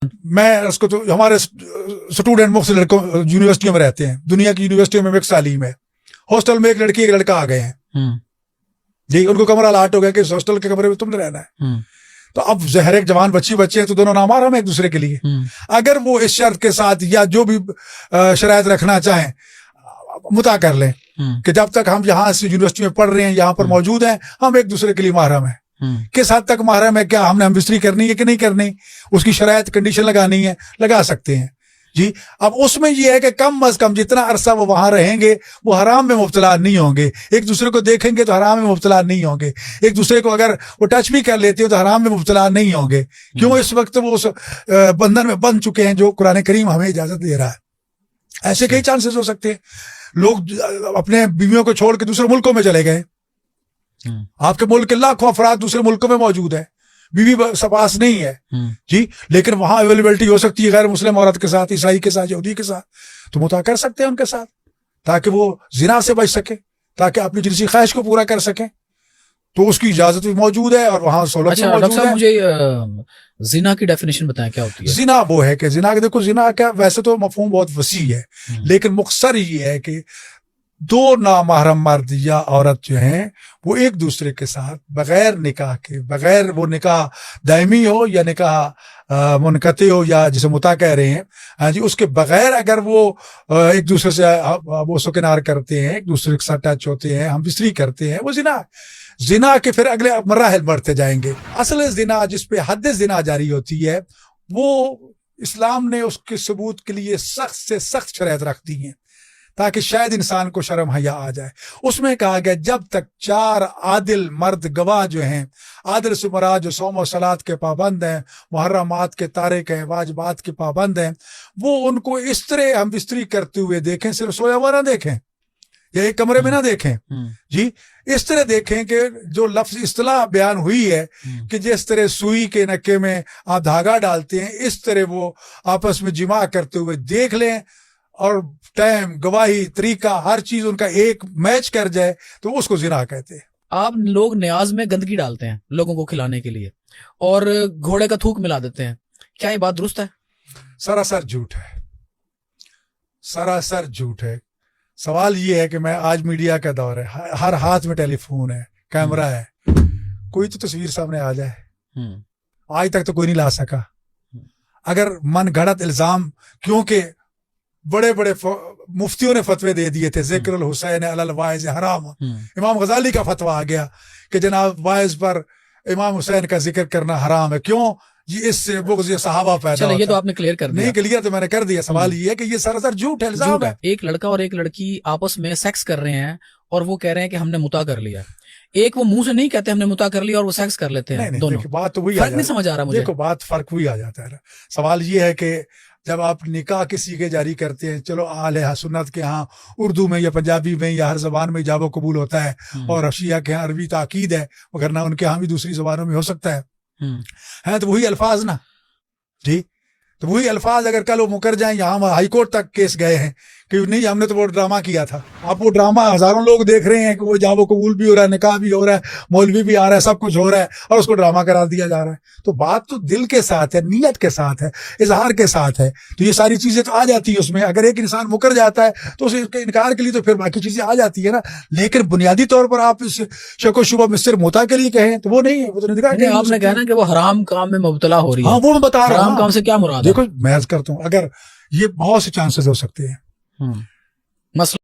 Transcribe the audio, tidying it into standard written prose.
میں اس کو تو ہمارے اسٹوڈنٹ مختلف لڑکوں یونیورسٹیوں میں رہتے ہیں، دنیا کی یونیورسٹیوں میں مکس تعلیم ہے، ہاسٹل میں ایک لڑکی ایک لڑکا آ گئے ہیں جی، ان کو کمرہ الاٹ ہو گیا کہ ہاسٹل کے کمرے میں تم نے رہنا ہے، تو اب زہر ایک جوان بچے ہیں تو دونوں نامحرم ہیں ایک دوسرے کے لیے، اگر وہ اس شرط کے ساتھ یا جو بھی شرائط رکھنا چاہیں مطاع کر لیں کہ جب تک ہم یہاں سے یونیورسٹی میں پڑھ رہے ہیں یہاں پر موجود ہیں ہم ایک دوسرے کے لیے محرم ہیں، کس حد تک محرم ہے، کیا ہم نے ہم بستری کرنی ہے کہ نہیں کرنی، اس کی شرائط کنڈیشن لگانی ہے، لگا سکتے ہیں جی۔ اب اس میں یہ ہے کہ کم از کم جتنا عرصہ وہ وہاں رہیں گے وہ حرام میں مبتلا نہیں ہوں گے، ایک دوسرے کو دیکھیں گے تو حرام میں مبتلا نہیں ہوں گے، ایک دوسرے کو اگر وہ ٹچ بھی کر لیتے ہو تو حرام میں مبتلا نہیں ہوں گے، کیوں اس وقت وہ اس بندھن میں بند چکے ہیں جو قرآن کریم ہمیں اجازت دے رہا ہے۔ ایسے کئی چانسز ہو سکتے ہیں، لوگ اپنے بیویوں کو چھوڑ کے دوسرے ملکوں میں چلے گئے، آپ کے ملک کے لاکھوں افراد دوسرے ملکوں میں موجود ہیں، بیوی پاس نہیں ہے جی، لیکن وہاں اویلیبلٹی ہو سکتی ہے غیر مسلم عورت کے ساتھ، عیسائی کے ساتھ، یہودی کے ساتھ، تو مطاع کر سکتے ہیں ان کے ساتھ تاکہ وہ زنا سے بچ سکے، تاکہ اپنی جنسی خواہش کو پورا کر سکیں، تو اس کی اجازت بھی موجود ہے اور وہاں سہولت بھی موجود ہے۔ مجھے زنا کی ڈیفینیشن بتائیں کیا ہوتی ہے؟ زنا وہ ہے کہ زنا دیکھو زنا کیا، ویسے تو مفہوم بہت وسیع ہے لیکن مختصر یہ ہے کہ دو نامحرم مرد یا عورت جو ہیں وہ ایک دوسرے کے ساتھ بغیر نکاح کے، بغیر وہ نکاح دائمی ہو یا نکاح منقطع ہو یا جسے مطاع کہہ رہے ہیں ہاں جی، اس کے بغیر اگر وہ ایک دوسرے سے بوس و کنار کرتے ہیں، ایک دوسرے کے ساتھ ٹچ ہوتے ہیں، ہم بستری کرتے ہیں، وہ زنا کے پھر اگلے مراحل بڑھتے جائیں گے۔ اصل زنا جس پہ حد زنا جاری ہوتی ہے وہ اسلام نے اس کے ثبوت کے لیے سخت سے سخت شرائط رکھ دی ہیں تاکہ شاید انسان کو شرم حیا آ جائے۔ اس میں کہا گیا جب تک 4 عادل مرد گواہ جو ہیں، عادل سے مراد جو صوم و صلات کے پابند ہیں، محرمات کے تارک ہیں، واجبات کے پابند ہیں، وہ ان کو اس طرح ہم بستری کرتے ہوئے دیکھیں، صرف سویا ہوا نہ دیکھیں یا ایک کمرے میں نہ دیکھیں جی، اس طرح دیکھیں کہ جو لفظ اصطلاح بیان ہوئی ہے کہ جس طرح سوئی کے نکے میں آپ دھاگا ڈالتے ہیں اس طرح وہ آپس میں جماع کرتے ہوئے دیکھ لیں، اور ٹائم، گواہی، طریقہ، ہر چیز ان کا ایک میچ کر جائے تو اس کو زنا کہتے ہیں۔ آپ لوگ نیاز میں گندگی ڈالتے ہیں لوگوں کو کھلانے کے لیے اور گھوڑے کا تھوک ملا دیتے ہیں، کیا یہ بات درست ہے؟ سراسر جھوٹ ہے، سراسر جھوٹ ہے۔ سوال یہ ہے کہ میں آج میڈیا کا دور ہے، ہر ہاتھ میں ٹیلی فون ہے، کیمرہ ہے، کوئی تو تصویر سامنے آ جائے، آج تک تو کوئی نہیں لا سکا۔ اگر من گھڑت الزام، کیونکہ بڑے بڑے مفتیوں نے فتوے دے دیے تھے، ذکر الحسین علی الواعظ حرام، امام غزالی کا فتویٰ آ گیا کہ جناب واعظ پر امام حسین کا ذکر کرنا حرام ہے، کیوں؟ یہ اس سے بغض صحابہ پیدا ہوتا ہے۔ یہ تو آپ نے کلیئر کر دیا۔ نہیں کلیئر تو میں نے کر دیا۔ سوال یہ ہے کہ یہ سراسر جھوٹ ہے، الزام ہے۔ ایک لڑکا اور ایک لڑکی آپس میں سیکس کر رہے ہیں اور وہ کہہ رہے ہیں کہ ہم نے مطاع کر لیا، ایک وہ منہ سے نہیں کہتے ہم نے مطاع کر لیا اور وہ سیکس کر لیتے ہیں، دونوں بات تو وہی فرق نہیں سمجھ آ رہا مجھے۔ دیکھو بات فرق وہی آ جاتا ہے۔ سوال یہ ہے کہ جب آپ نکاح کسی کے جاری کرتے ہیں، چلو اہل سنت کے ہاں اردو میں یا پنجابی میں یا ہر زبان میں ایجاب و قبول ہوتا ہے، اور شیعہ کے ہاں عربی تاکید ہے، مگر نہ ان کے ہاں بھی دوسری زبانوں میں ہو سکتا ہے تو وہی الفاظ نا جی، تو وہی الفاظ اگر کل وہ مکر جائیں، یہاں ہائی کورٹ تک کیس گئے ہیں کہ نہیں ہم نے تو وہ ڈرامہ کیا تھا، اب وہ ڈرامہ ہزاروں لوگ دیکھ رہے ہیں کہ وہ ایجاب و قبول بھی ہو رہا ہے، نکاح بھی ہو رہا ہے، مولوی بھی آ رہا ہے، سب کچھ ہو رہا ہے اور اس کو ڈرامہ قرار دیا جا رہا ہے۔ تو بات تو دل کے ساتھ ہے، نیت کے ساتھ ہے، اظہار کے ساتھ ہے، تو یہ ساری چیزیں تو آ جاتی ہے اس میں۔ اگر ایک انسان مکر جاتا ہے تو اس کے انکار کے لیے تو پھر باقی چیزیں آ جاتی ہے نا، لیکن بنیادی طور پر آپ اس شک و شبہ میں صرف مطاع کے لیے کہیں تو وہ نہیں ہے، وہ تو نکاح کے لیے۔ آپ نے کہنا کہ وہ حرام کام میں مبتلا ہو رہی ہے، ہاں وہ میں بتا رہا ہوں، حرام کام سے کیا مراد ہے؟ دیکھو میں عرض کرتا ہوں، اگر یہ بہت سے چانسز ہو سکتے ہیں، مسئلہ